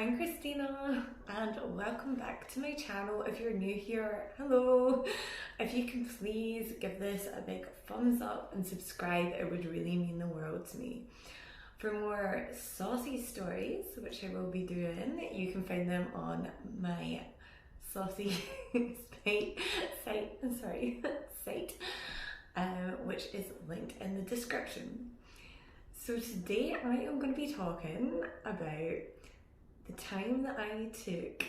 I'm Christina and welcome back to my channel. If you're new here, hello. If you can please give this a big thumbs up and subscribe, it would really mean the world to me. For more saucy stories, which I will be doing, you can find them on my saucy site, which is linked in the description. So today I am going to be talking about the time that I took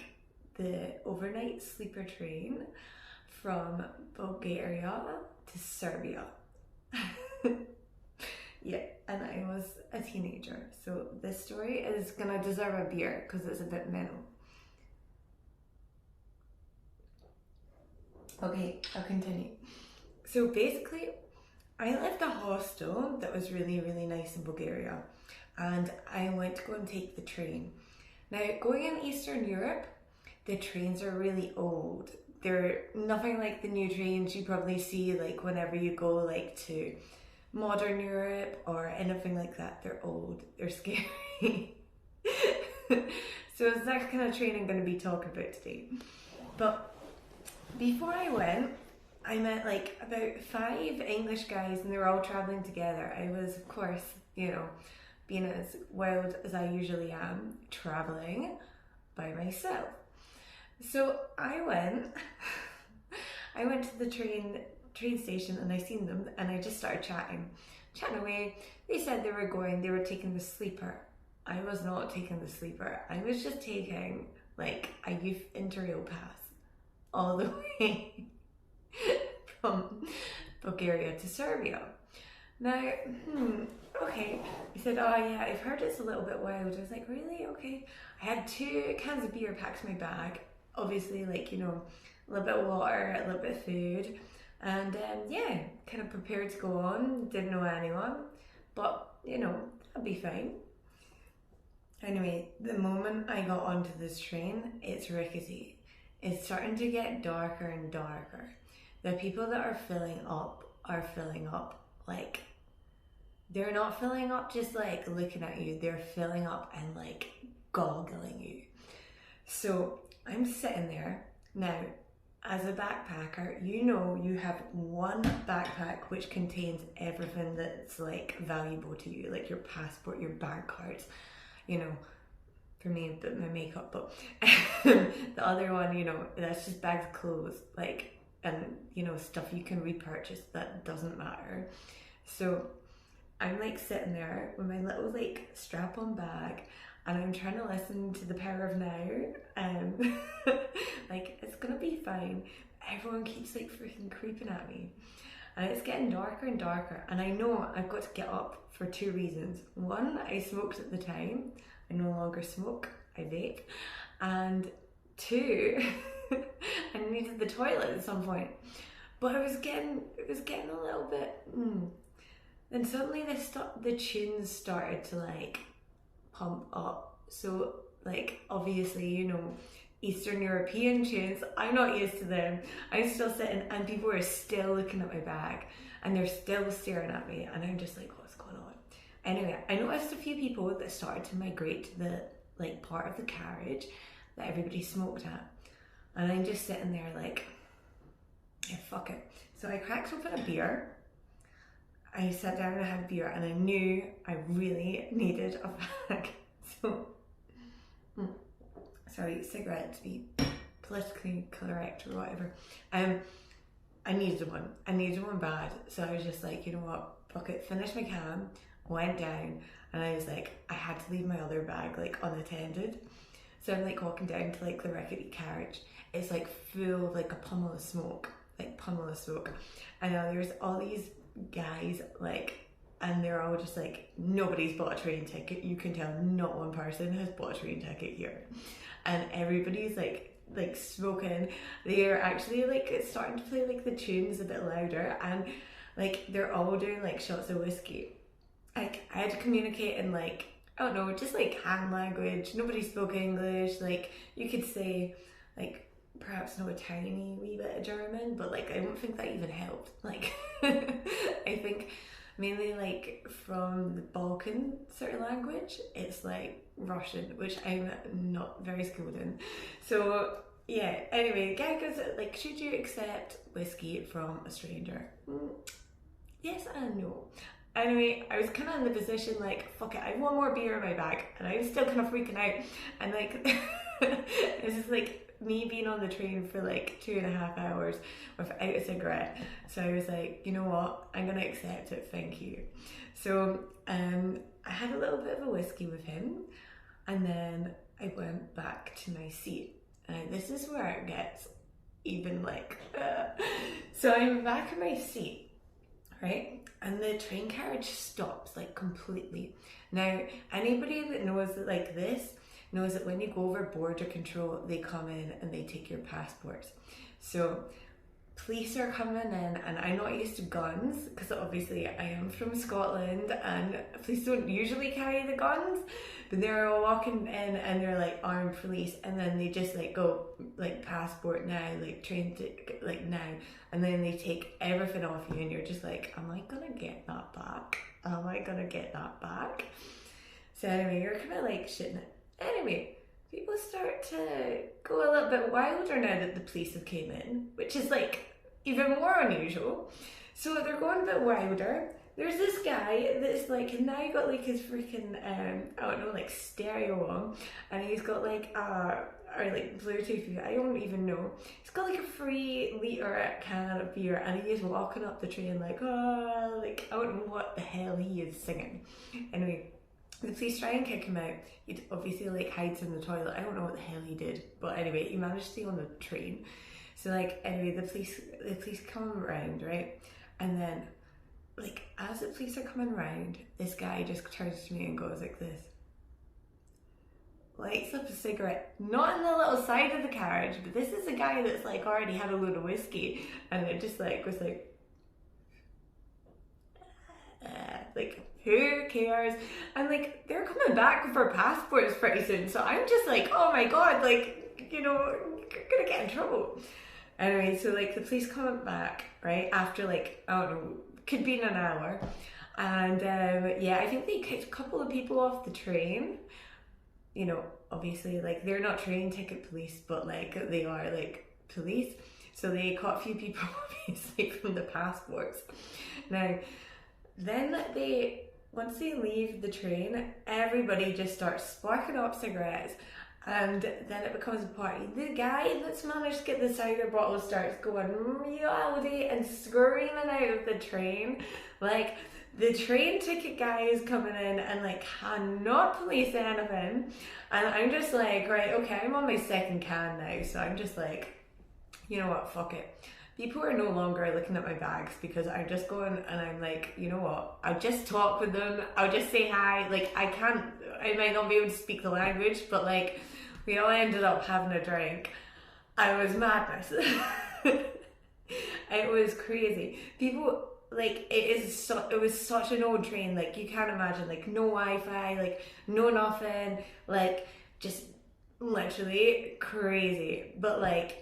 the overnight sleeper train from Bulgaria to Serbia. Yeah, and I was a teenager, so this story is gonna deserve a beer because it's a bit mental. Okay, I'll continue. So basically, I left a hostel that was really nice in Bulgaria, and I went to go and take the train. Now, going in Eastern Europe, the trains are really old. They're nothing like the new trains you probably see like whenever you go like to modern Europe or anything like that. They're old, they're scary. So it's that kind of train I'm going to be talking about today. But before I went, I met like about 5 English guys and they were all traveling together. I was, of course, being as wild as I usually am, traveling by myself. So I went to the train station and I seen them and I just started chatting away. They said they were taking the sleeper. I was not taking the sleeper. I was just taking like a youth interrail pass all the way from Bulgaria to Serbia. Now, okay. I said, oh yeah, I've heard it's a little bit wild. I was like, really? Okay. I had 2 cans of beer packed in my bag. Obviously, like, a little bit of water, a little bit of food. And yeah, kind of prepared to go on. Didn't know anyone. But, I'll be fine. Anyway, the moment I got onto this train, it's rickety. It's starting to get darker and darker. The people that are filling up like, they're not filling up just like looking at you, they're filling up and like goggling you. So I'm sitting there. Now, as a backpacker, you have one backpack which contains everything that's like valuable to you, like your passport, your bank cards, for me a bit my makeup, but the other one, that's just bags of clothes, like, and stuff you can repurchase that doesn't matter. So I'm like sitting there with my little like strap-on bag and I'm trying to listen to The Power of Now. Like, it's gonna be fine. Everyone keeps like freaking creeping at me and it's getting darker and darker, and I know I've got to get up for 2 reasons. One, I smoked at the time. I no longer smoke, I vape. And 2, I needed the toilet at some point. But it was getting a little bit, Then suddenly the tunes started to like pump up. So like, obviously, Eastern European tunes, I'm not used to them. I'm still sitting and people are still looking at my bag and they're still staring at me and I'm just like, what's going on? Anyway, I noticed a few people that started to migrate to the like part of the carriage that everybody smoked at. And I'm just sitting there like, yeah, fuck it. So I cracked open a beer. I sat down and had a beer and I knew I really needed a bag. So, sorry, cigarette to be politically correct or whatever. I needed one. I needed one bad. So I was just like, you know what, fuck it, finished my can, went down, and I was like, I had to leave my other bag like unattended. So I'm like walking down to like the rickety carriage. It's like full of like a pummel of smoke. And now there's all these guys like, and they're all just like, nobody's bought a train ticket. You can tell not one person has bought a train ticket here. And everybody's like smoking. They're actually like starting to play like the tunes a bit louder, and like they're all doing like shots of whiskey. Like, I had to communicate in like, I don't know, just like hand language. Nobody spoke English. Like, you could say like perhaps know a tiny wee bit of German, but like I don't think that even helped. Like I think mainly like from the Balkan sort of language, it's like Russian, which I'm not very skilled in. So yeah, anyway, the guy goes like, should you accept whiskey from a stranger? Yes and no. Anyway, I was kind of in the position like, fuck it, I have one more beer in my bag, and I was still kind of freaking out, and like, this is like me being on the train for like 2.5 hours without a cigarette. So I was like, you know what, I'm gonna accept it, thank you. So I had a little bit of a whiskey with him, and then I went back to my seat. And this is where it gets even like, so I'm back in my seat, right? And the train carriage stops like completely. Now, anybody that knows that like this knows that when you go over border control, they come in and they take your passports. So police are coming in, and I'm not used to guns because obviously I am from Scotland and police don't usually carry the guns, but they're all walking in and they're like armed police, and then they just like go like passport now, like train ticket like now, and then they take everything off you and you're just like, am I gonna get that back? Am I gonna get that back? So anyway, you're kind of like shitting it. Anyway, people start to go a little bit wilder now that the police have came in, which is like even more unusual. So they're going a bit wilder. There's this guy that's like, now got like his freaking, I don't know, like stereo on, and he's got like, or like Bluetooth, I don't even know. He's got like a 3-litre can of beer, and he is walking up the train like, oh, like I don't know what the hell he is singing. Anyway, the police try and kick him out. He obviously like hides in the toilet. I don't know what the hell he did, but anyway, he managed to stay on the train. So like, anyway, the police come around, right? And then like, as the police are coming around, this guy just turns to me and goes like this. Lights up a cigarette, not in the little side of the carriage, but this is a guy that's like already had a load of whiskey, and it just like was like who cares? And like, they're coming back with our passports pretty soon, so I'm just like, oh my god, like, you know, you're gonna get in trouble. Anyway, so like the police come back, right, after like, I don't know, could be in an hour, and yeah, I think they kicked a couple of people off the train. You know, obviously, like, they're not train ticket police, but like they are like police, so they caught a few people obviously from the passports. Now, then once they leave the train, everybody just starts sparking up cigarettes, and then it becomes a party. The guy that's managed to get the cider bottle starts going reality and screaming out of the train. Like, the train ticket guy is coming in and like cannot police anything, and I'm just like, right, okay, I'm on my second can now, so I'm just like, you know what, fuck it. People are no longer looking at my bags because I'm just going, and I'm like, you know what, I'll just talk with them, I'll just say hi. Like, I might not be able to speak the language, but like, we all ended up having a drink. I was madness. It was crazy. People, like, it was such an old train, like, you can't imagine, like, no Wi-Fi, like, no nothing, like, just literally crazy, but like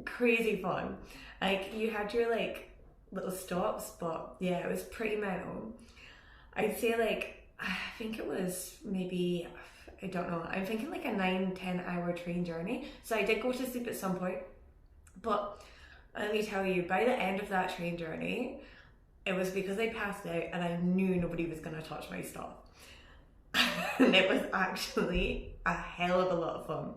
crazy fun. Like, you had your like little stops, but yeah, it was pretty mental. I'd say like, I think it was maybe, I don't know, I'm thinking like a 9-10 hour train journey. So I did go to sleep at some point, but let me tell you, by the end of that train journey, it was because I passed out and I knew nobody was going to touch my stuff. And it was actually a hell of a lot of fun.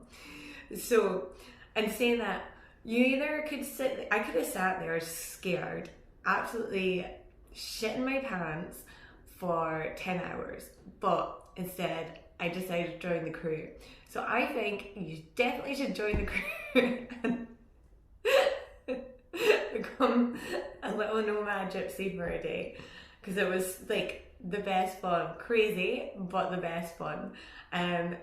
So, and saying that, you either could I could have sat there scared, absolutely shitting my pants for 10 hours, but instead I decided to join the crew. So I think you definitely should join the crew and become a little nomad gypsy for a day, because it was like the best fun. Crazy, but the best fun. And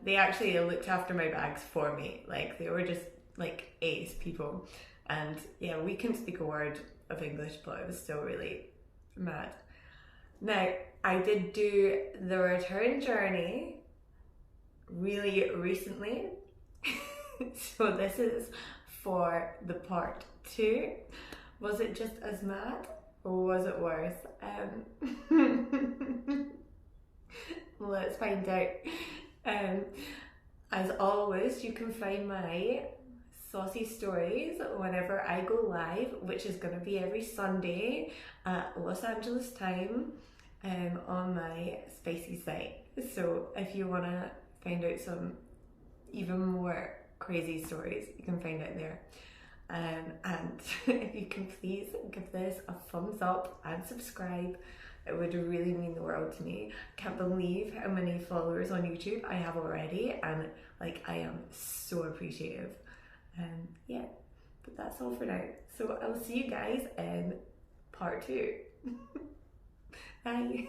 they actually looked after my bags for me. Like, they were just like ace people. And yeah, we couldn't speak a word of English, but it was still really mad. Now, I did do the return journey really recently. So this is for the part 2. Was it just as mad, or was it worse? Let's find out. Um, as always, you can find my saucy stories whenever I go live, which is going to be every Sunday at Los Angeles time, on my spicy site. So if you want to find out some even more crazy stories, you can find out there. And if you can please give this a thumbs up and subscribe, it would really mean the world to me. I can't believe how many followers on YouTube I have already, and like I am so appreciative. Yeah, but that's all for now. So I'll see you guys in part 2. Bye.